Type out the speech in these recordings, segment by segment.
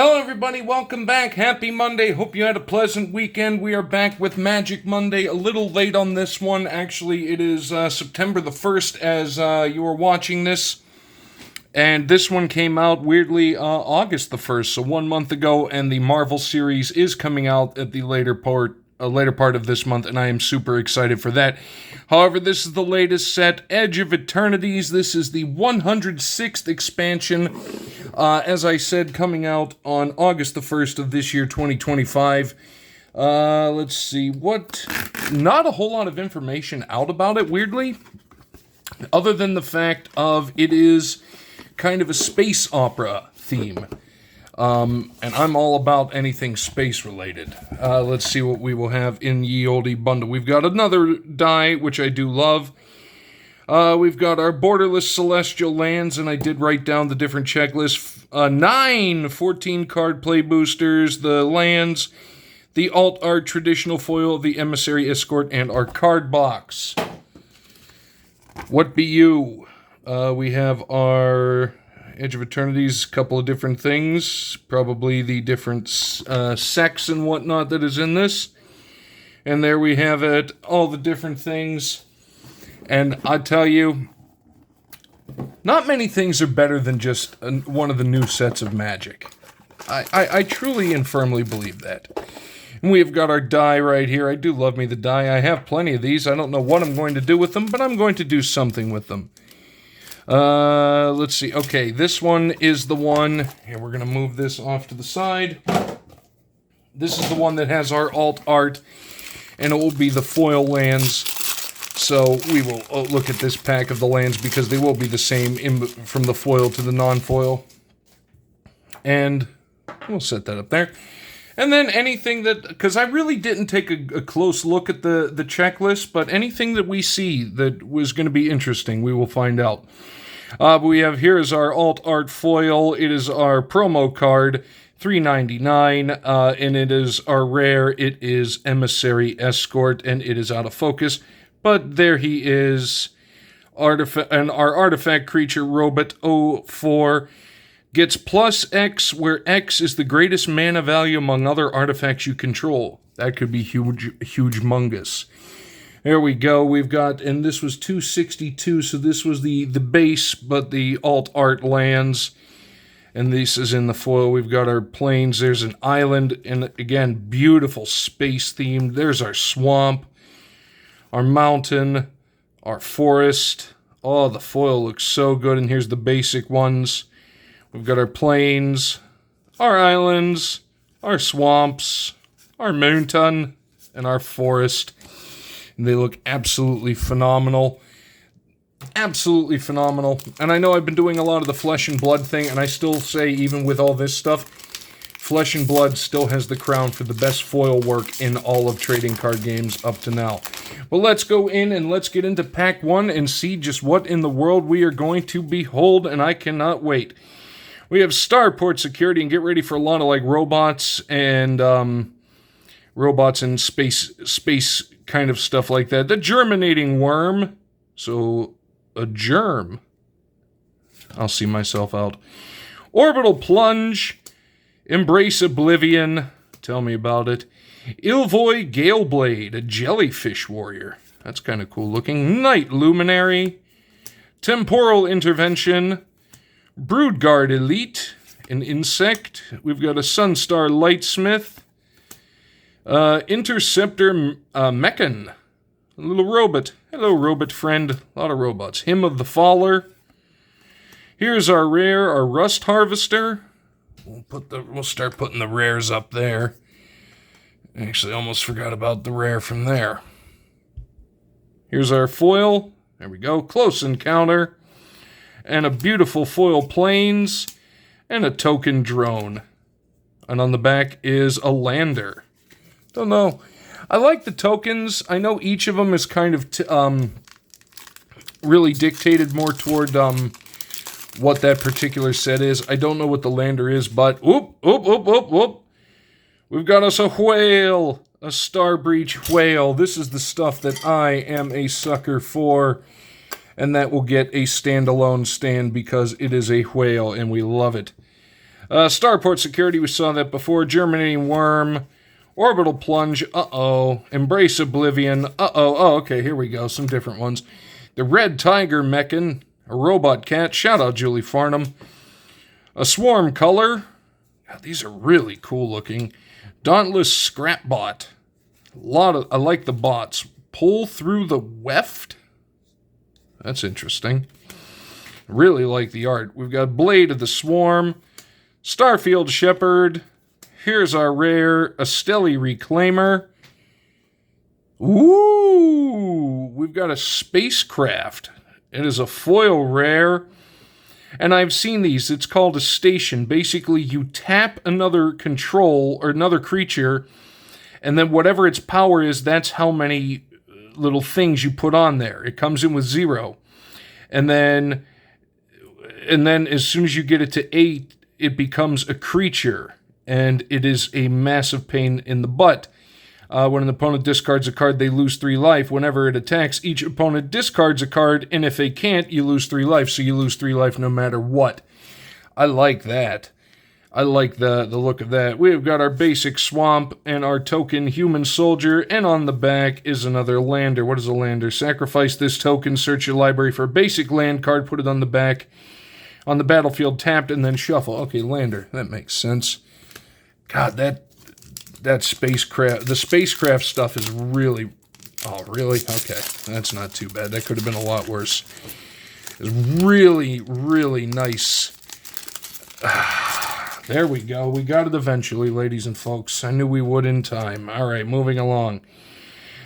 Hello everybody, welcome back. Happy Monday. Hope you had a pleasant weekend. We are back with Magic Monday. A little late on this one. Actually, it is September the 1st as you are watching this. And this one came out, weirdly, August the 1st, so 1 month ago. And the Marvel series is coming out at the later part of this month, and I am super excited for that. However, this is the latest set, Edge of Eternities. This is the 106th expansion, as I said, coming out on August the 1st of this year, 2025. Let's see, not a whole lot of information out about it, weirdly, other than the fact of it is kind of a space opera theme. And I'm all about anything space-related. Let's see what we will have in ye olde bundle. We've got another die, which I do love. We've got our borderless celestial lands, and I did write down the different checklists. 9 14-card play boosters, the lands, the alt art traditional foil, the emissary escort, and our card box. What be you? We have our Edge of Eternities, a couple of different things, probably the different sects and whatnot that is in this. And there we have it, all the different things. And I tell you, not many things are better than just one of the new sets of Magic. I truly and firmly believe that. And we have got our die right here. I do love me the die. I have plenty of these. I don't know what I'm going to do with them, but I'm going to do something with them. Let's see. Okay, this one is the one. Here, we're going to move this off to the side. This is the one that has our alt art, and it will be the foil lands. So we will look at this pack of the lands because they will be the same from the foil to the non-foil. And we'll set that up there. And then anything that, because I really didn't take a close look at the checklist, but anything that we see that was going to be interesting, we will find out. We have, here is our alt art foil. It is our promo card, $3.99, and it is our rare. It is Emissary Escort, and it is out of focus. But there he is, our artifact creature, Robot 04. Gets plus X, where X is the greatest mana value among other artifacts you control. That could be huge-mungus. There we go. We've got, and this was 262, so this was the base, but the alt art lands. And this is in the foil. We've got our plains. There's an island, and again, beautiful space themed. There's our swamp, our mountain, our forest. Oh, the foil looks so good, and here's the basic ones. We've got our plains, our islands, our swamps, our mountain, and our forest. And they look absolutely phenomenal. Absolutely phenomenal. And I know I've been doing a lot of the flesh and blood thing, and I still say, even with all this stuff, flesh and blood still has the crown for the best foil work in all of trading card games up to now. Well, let's go in and let's get into pack 1 and see just what in the world we are going to behold, and I cannot wait. We have Starport Security, and get ready for a lot of like robots and space kind of stuff like that. The Germinating Worm, so a germ. I'll see myself out. Orbital Plunge, Embrace Oblivion, tell me about it. Ilvoy Galeblade, a jellyfish warrior. That's kind of cool looking. Night Luminary, Temporal Intervention, Broodguard Elite, an insect. We've got a Sunstar Lightsmith. Interceptor Mechan, a little robot. Hello, robot friend. A lot of robots. Hymn of the Faller. Here's our rare, our Rust Harvester. We'll start putting the rares up there. Actually, almost forgot about the rare from there. Here's our foil. There we go. Close Encounter. And a beautiful foil plains, and a token drone. And on the back is a lander. Don't know. I like the tokens. I know each of them is kind of really dictated more toward what that particular set is. I don't know what the lander is, but whoop. We've got us a whale, a Starbreach whale. This is the stuff that I am a sucker for. And that will get a standalone stand because it is a whale and we love it. Starport Security, we saw that before. Germinating Worm. Orbital Plunge. Uh-oh. Embrace Oblivion. Uh-oh. Oh, okay, here we go. Some different ones. The Red Tiger Mechan. A Robot Cat. Shout out Julie Farnham. A Swarm Color. God, these are really cool looking. Dauntless Scrapbot. I like the bots. Pull Through the Weft. That's interesting. Really like the art. We've got Blade of the Swarm. Starfield Shepherd. Here's our rare Astelli Reclaimer. Ooh! We've got a spacecraft. It is a foil rare. And I've seen these. It's called a station. Basically, you tap another control or another creature, and then whatever its power is, that's how many little things you put on there. It comes in with 0. And then as soon as you get it to 8, it becomes a creature. And it is a massive pain in the butt. When an opponent discards a card, they lose 3 life. Whenever it attacks, each opponent discards a card, and if they can't, you lose 3 life. So you lose 3 life no matter what. I like that. I like the look of that. We've got our basic swamp and our token human soldier, and on the back is another lander. What is a lander? Sacrifice this token, search your library for a basic land card, put it on the back, on the battlefield, tapped, and then shuffle. Okay, lander. That makes sense. God, that spacecraft, the spacecraft stuff is really, oh, really? Okay, that's not too bad. That could have been a lot worse. It's really, really nice. There we go. We got it eventually, ladies and folks. I knew we would in time. All right, moving along.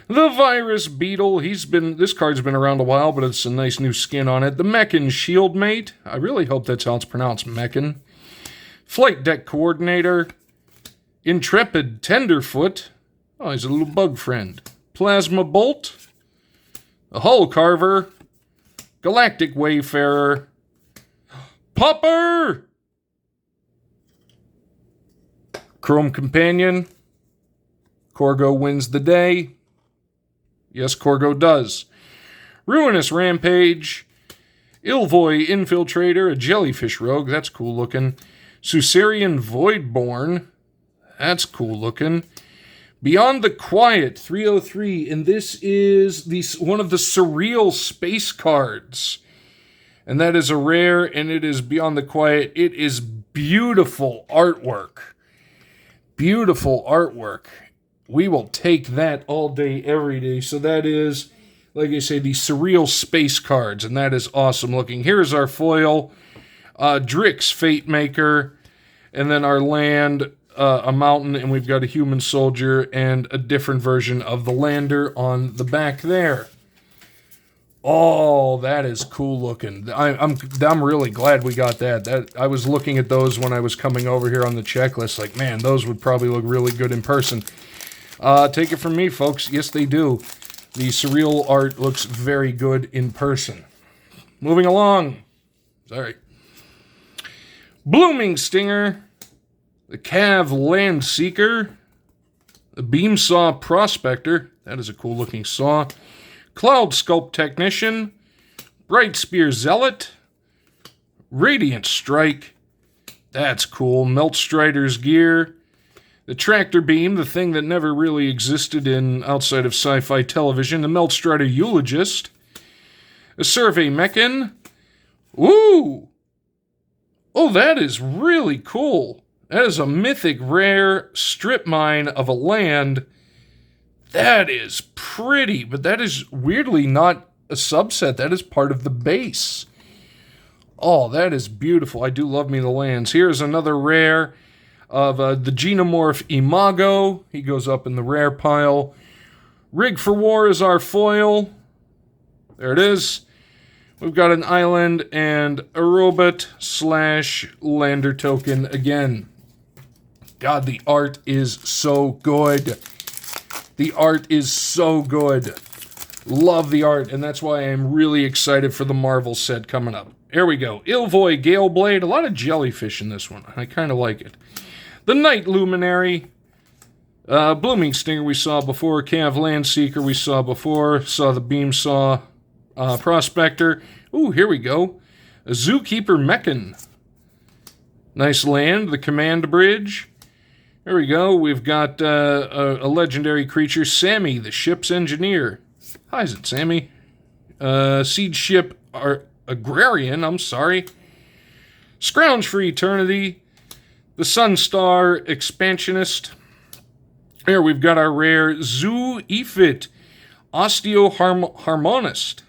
The Virus Beetle. This card's been around a while, but it's a nice new skin on it. The Mechan Shieldmate. I really hope that's how it's pronounced, Mechan. Flight Deck Coordinator. Intrepid Tenderfoot. Oh, he's a little bug friend. Plasma Bolt. A Hull Carver. Galactic Wayfarer. Popper! Chrome Companion. Corgo wins the day. Yes, Corgo does. Ruinous Rampage. Ilvoy Infiltrator, a Jellyfish Rogue. That's cool looking. Susarian Voidborn. That's cool looking. Beyond the Quiet, 303. And this is one of the surreal space cards. And that is a rare, and it is Beyond the Quiet. It is beautiful artwork. Beautiful artwork. We will take that all day, every day. So that is, like I say, the surreal space cards, and that is awesome looking. Here's our foil, Drix Fate Maker, and then our land, a mountain, and we've got a human soldier and a different version of the lander on the back there. Oh, that is cool looking. I'm really glad we got that. I was looking at those when I was coming over here on the checklist. Like, man, those would probably look really good in person. Take it from me, folks. Yes, they do. The surreal art looks very good in person. Moving along. Sorry. Blooming Stinger. The Cav Land Seeker. The Beamsaw Prospector. That is a cool looking saw. Cloud Sculpt Technician. Bright Spear Zealot. Radiant Strike. That's cool. Melt Strider's Gear. The Tractor Beam, the thing that never really existed outside of sci-fi television. The Melt Strider Eulogist. A Survey Mechan. Ooh! Oh, that is really cool. That is a mythic rare strip mine of a land. That is pretty, but that is weirdly not a subset. That is part of the base. Oh, that is beautiful. I do love me the lands. Here's another rare of the Genomorph Imago. He goes up in the rare pile. Rig for War is our foil. There it is. We've got an island and a robot / lander token again. God, the art is so good. The art is so good. Love the art, and that's why I'm really excited for the Marvel set coming up. Here we go. Ilvoy Galeblade. A lot of jellyfish in this one. I kind of like it. The Night Luminary. Blooming Stinger we saw before. Cav Landseeker we saw before. Saw the Beamsaw Prospector. Ooh, here we go. A Zookeeper Mechan. Nice land, the command bridge. There we go. We've got a legendary creature, Sammy, the ship's engineer. Hi, is it Sammy? Siege ship agrarian, I'm sorry. Scrounge for Eternity. The Sunstar expansionist. Here we've got our rare Zoo Ephit Osteoharmonist.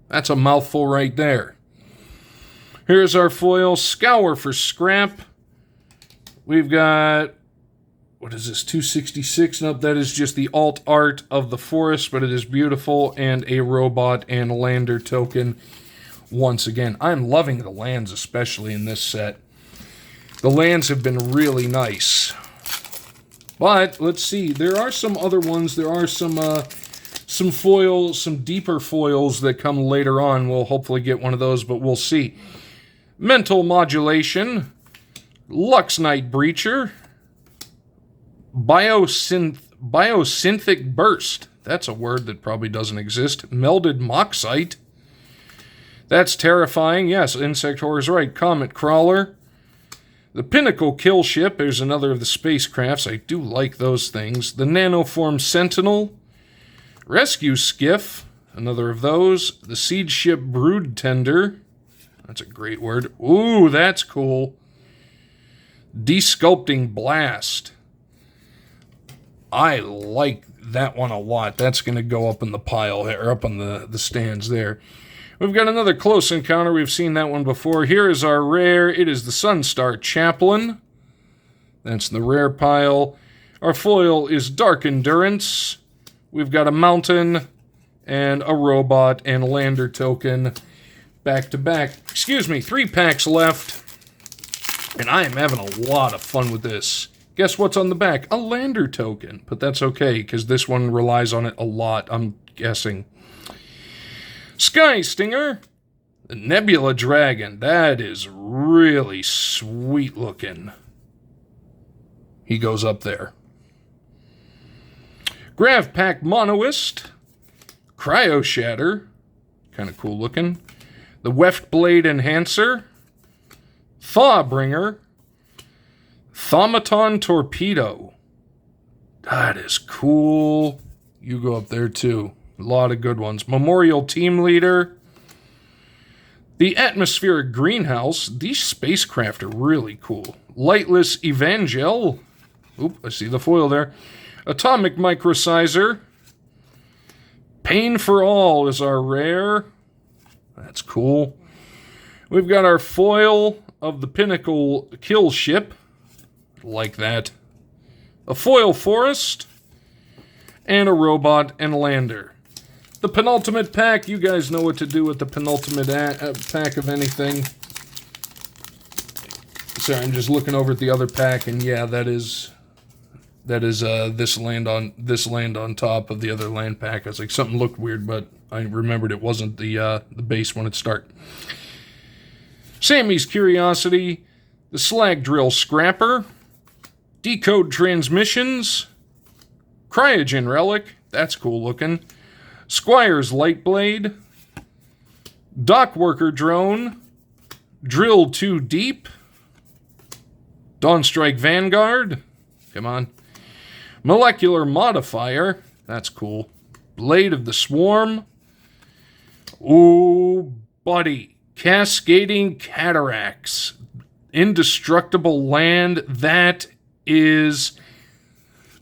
That's a mouthful right there. Here's our foil Scour for Scrap. We've got, what is this, 266? Nope, that is just the alt art of the forest, but it is beautiful, and a robot and lander token once again. I'm loving the lands, especially in this set. The lands have been really nice. But, let's see, there are some other ones. There are some foils, some deeper foils that come later on. We'll hopefully get one of those, but we'll see. Mental Modulation, Lux Knight Breacher, Biosynthetic Burst. That's a word that probably doesn't exist. Melded Moxite. That's terrifying. Yes, Insect Horror is right. Comet Crawler. The Pinnacle Kill Ship. There's another of the spacecrafts. I do like those things. The Nanoform Sentinel. Rescue Skiff. Another of those. The Siege Ship Brood Tender. That's a great word. Ooh, that's cool. Desculpting Blast. I like that one a lot. That's going to go up in the pile, or up on the stands there. We've got another Close Encounter. We've seen that one before. Here is our rare. It is the Sunstar Chaplain. That's the rare pile. Our foil is Dark Endurance. We've got a mountain and a robot and lander token back to back. Excuse me, 3 packs left. And I am having a lot of fun with this. Guess what's on the back? A lander token. But that's okay, because this one relies on it a lot, I'm guessing. Sky Stinger. The Nebula Dragon. That is really sweet looking. He goes up there. Grav Pack Monoist. Cryo Shatter. Kind of cool looking. The Weft Blade Enhancer. Thawbringer. Thaumaton Torpedo. That is cool. You go up there too. A lot of good ones. Memorial Team Leader. The Atmospheric Greenhouse. These spacecraft are really cool. Lightless Evangel. Oop, I see the foil there. Atomic Microsizer. Pain for All is our rare. That's cool. We've got our foil of the Pinnacle Kill Ship. Like that. A foil forest. And a robot and lander. The penultimate pack. You guys know what to do with the penultimate pack of anything. Sorry, I'm just looking over at the other pack, and yeah, that is this land on top of the other land pack. I was like, something looked weird, but I remembered it wasn't the base when it started. Sammy's Curiosity, the Slag Drill Scrapper, Decode Transmissions, Cryogen Relic, that's cool looking, Squire's Lightblade, Dock Worker Drone, Drill 2 Deep, Dawnstrike Vanguard, come on, Molecular Modifier, that's cool, Blade of the Swarm, ooh, buddy, Cascading Cataracts, Indestructible Land, that is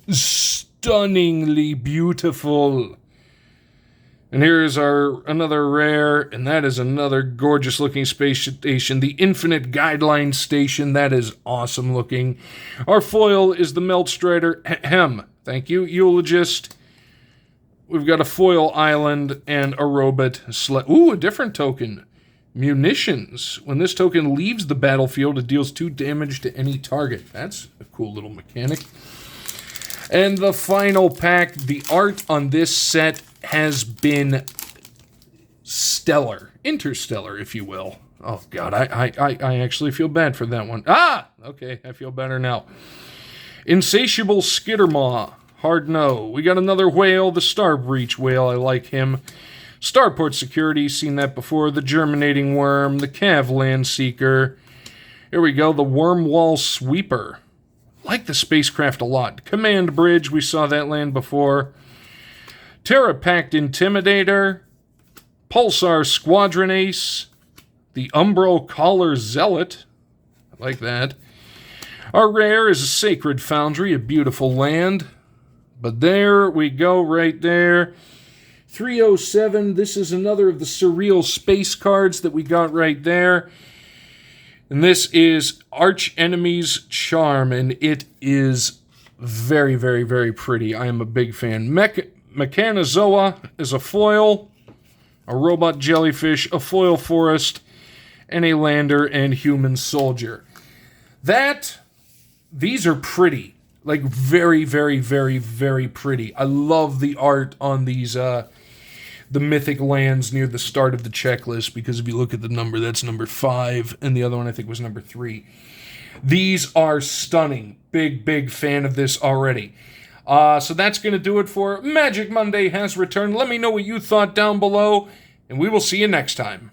stunningly beautiful. And here's our another rare, and that is another gorgeous looking space station, the Infinite Guideline Station. That is awesome looking. Our foil is the Melt Strider. Thank you, Eulogist. We've got a foil island and a robot. Ooh, a different token. Munitions. When this token leaves the battlefield, it deals 2 damage to any target. That's a cool little mechanic. And the final pack, the art on this set has been stellar. Interstellar, if you will. Oh, God, I actually feel bad for that one. Ah! Okay, I feel better now. Insatiable Skittermaw. Hard no. We got another whale, the Starbreach whale. I like him. Starport Security, seen that before. The Germinating Worm, the Cav Land Seeker. Here we go, the Wormwall Sweeper. Like the spacecraft a lot. Command Bridge, we saw that land before. Terra Pact Intimidator. Pulsar Squadron Ace. The Umbro Collar Zealot. I like that. Our rare is a Sacred Foundry, a beautiful land. But there we go, right there. 307, this is another of the surreal space cards that we got right there. And this is Arch Enemy's Charm, and it is very, very, very pretty. I am a big fan. Mechanozoa is a foil, a robot jellyfish, a foil forest, and a lander and human soldier. These are pretty. Like, very, very, very, very pretty. I love the art on these, the mythic lands near the start of the checklist, because if you look at the number, that's number 5, and the other one I think was number 3. These are stunning. Big, big fan of this already. So that's going to do it for Magic Monday has returned. Let me know what you thought down below, and we will see you next time.